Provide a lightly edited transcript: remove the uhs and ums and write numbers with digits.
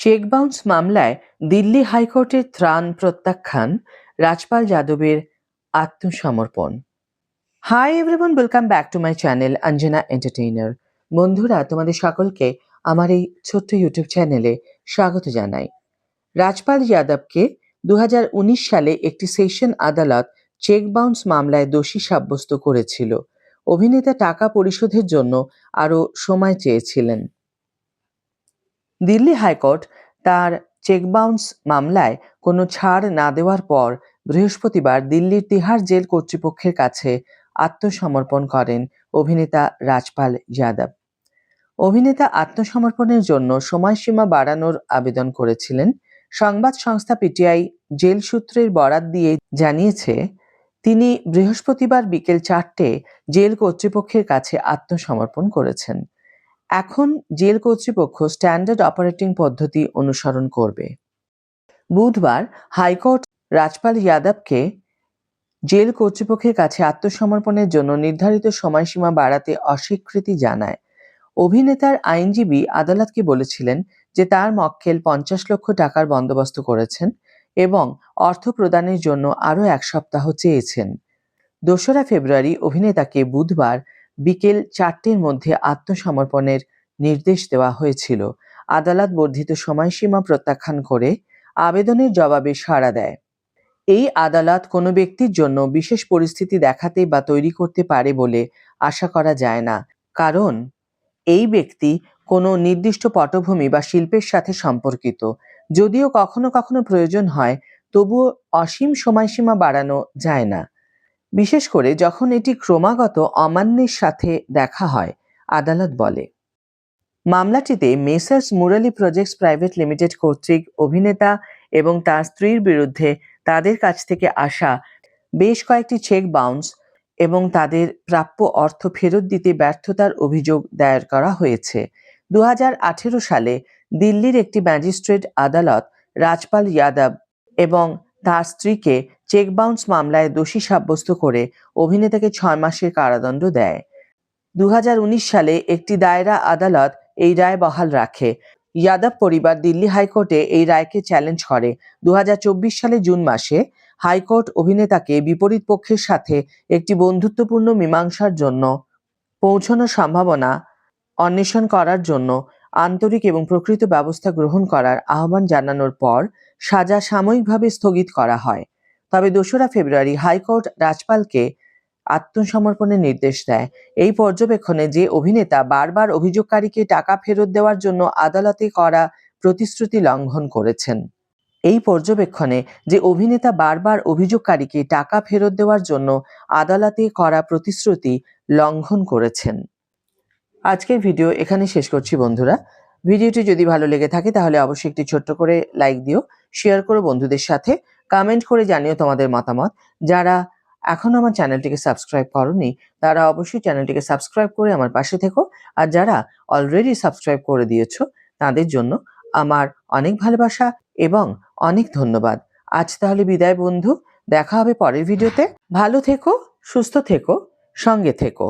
Cheque bounce মামলায় দিল্লি হাইকোর্টের ত্রাণ প্রত্যাখ্যান, রাজপাল যাদবের আত্মসমর্পণ। Hi everyone, welcome back to my channel Anjana entertainer. বন্ধুরা, তোমাদের সকলকে আমার এই ছোট্ট ইউটিউব চ্যানেলে স্বাগত জানাই। রাজপাল যাদবকে 2019 সালে একটি সেশন আদালত চেক বাউন্স মামলায় দোষী সাব্যস্ত করেছিল। অভিনেতা টাকা পরিশোধের জন্য আরও সময় চেয়েছিলেন। দিল্লি হাইকোর্ট তার চেক বাউন্স মামলায় কোনো ছাড় না দেওয়ার পর বৃহস্পতিবার দিল্লির তিহার জেল কর্তৃপক্ষের কাছে আত্মসমর্পণ করেন অভিনেতা রাজপাল যাদব। অভিনেতা আত্মসমর্পণের জন্য সময়সীমা বাড়ানোর আবেদন করেছিলেন। সংবাদ সংস্থা পিটিআই জেল সূত্রের বরাত দিয়ে জানিয়েছে, তিনি বৃহস্পতিবার বিকেল 4টে জেল কর্তৃপক্ষের কাছে আত্মসমর্পণ করেছেন। এখন জেল কর্তৃপক্ষ স্ট্যান্ডার্ড অপারেটিং পদ্ধতি অনুসরণ করবে। বুধবার হাইকোর্ট রাজপাল যাদবকে জেল কর্তৃপক্ষের কাছে আত্মসমর্পণের জন্য নির্ধারিত সময়সীমা বাড়াতে অস্বীকৃতি জানায়। অভিনেতার আইনজীবী আদালতকে বলেছিলেন যে তার মক্কেল 50 লক্ষ টাকার বন্দোবস্ত করেছেন এবং অর্থ প্রদানের জন্য আরও 1 সপ্তাহ চেয়েছেন। 2রা ফেব্রুয়ারি অভিনেতাকে বুধবার বিকেল 4টের মধ্যে আত্মসমর্পণের নির্দেশ দেওয়া হয়েছিল। আদালত বর্ধিত সময়সীমা প্রত্যাখ্যান করে আবেদনের জবাবে সাড়া দেয়। এই আদালত কোনো ব্যক্তির জন্য বিশেষ পরিস্থিতি দেখাতে বা তৈরি করতে পারে বলে আশা করা যায় না, কারণ এই ব্যক্তি কোনো নির্দিষ্ট পটভূমি বা শিল্পের সাথে সম্পর্কিত। যদিও কখনো কখনো প্রয়োজন হয়, তবুও অসীম সময়সীমা বাড়ানো যায় না, বিশেষ করে যখন এটি ক্রমাগত অমান্যের সাথে দেখা হয়, আদালত বলে। মামলাটিতে messrs Murali projects private limited কর্তৃক অভিনেতা এবং তার স্ত্রীর বিরুদ্ধে তাদের কাছ থেকে আসা বেশ কয়েকটি চেক বাউন্স এবং তাদের প্রাপ্য অর্থ ফেরত দিতে ব্যর্থতার অভিযোগ দায়ের করা হয়েছে। 2018 সালে দিল্লির একটি ম্যাজিস্ট্রেট আদালত রাজপাল যাদব এবং তার স্ত্রীকে চেক বাউন্স মামলায় দোষী সাব্যস্ত করে অভিনেতাকে 6 মাসের কারাদণ্ড দেয়। 2019 সালে একটি দায়রা আদালত এই রায় বহাল রাখে। যাদব পরিবার দিল্লি হাইকোর্টে এই রায়কে চ্যালেঞ্জ করে। 2024 সালে জুন মাসে হাইকোর্ট অভিনেতাকে বিপরীত পক্ষের সাথে একটি বন্ধুত্বপূর্ণ মীমাংসার জন্য পৌঁছানোর সম্ভাবনা অন্বেষণ করার জন্য আন্তরিক এবং প্রকৃত ব্যবস্থা গ্রহণ করার আহ্বান জানানোর পর সাজা সাময়িকভাবে স্থগিত করা হয়। তবে 2রা ফেব্রুয়ারি হাইকোর্ট রাজপালকে আত্মসমর্পণের নির্দেশ দেয়। এই পর্যবেক্ষণে যে অভিনেতা বারবার অভিযোগকারীকে টাকা ফেরত দেওয়ার জন্য আদালতে করা প্রতিশ্রুতি লঙ্ঘন করেছেন। এই পর্যবেক্ষণে যে অভিনেতা বারবার অভিযোগকারীকে টাকা ফেরত দেওয়ার জন্য আদালতে করা প্রতিশ্রুতি লঙ্ঘন করেছেন। আজকের ভিডিও এখানে শেষ করছি বন্ধুরা। ভিডিওটি যদি ভালো লেগে থাকে তাহলে অবশ্যই একটি ছোট্ট করে লাইক দিও, শেয়ার করো বন্ধুদের সাথে, কমেন্ট করে জানিও তোমাদের মতামত। যারা এখনো আমার চ্যানেলটিকে সাবস্ক্রাইব করোনি তারা অবশ্যই চ্যানেলটিকে সাবস্ক্রাইব করে আমার পাশে থেকো, আর যারা অলরেডি সাবস্ক্রাইব করে দিয়েছো তাদের জন্য আমার অনেক ভালোবাসা এবং অনেক ধন্যবাদ। আজ তাহলে বিদায় বন্ধু, দেখা হবে পরের ভিডিওতে। ভালো থেকো, সুস্থ থেকো, সঙ্গে থেকো।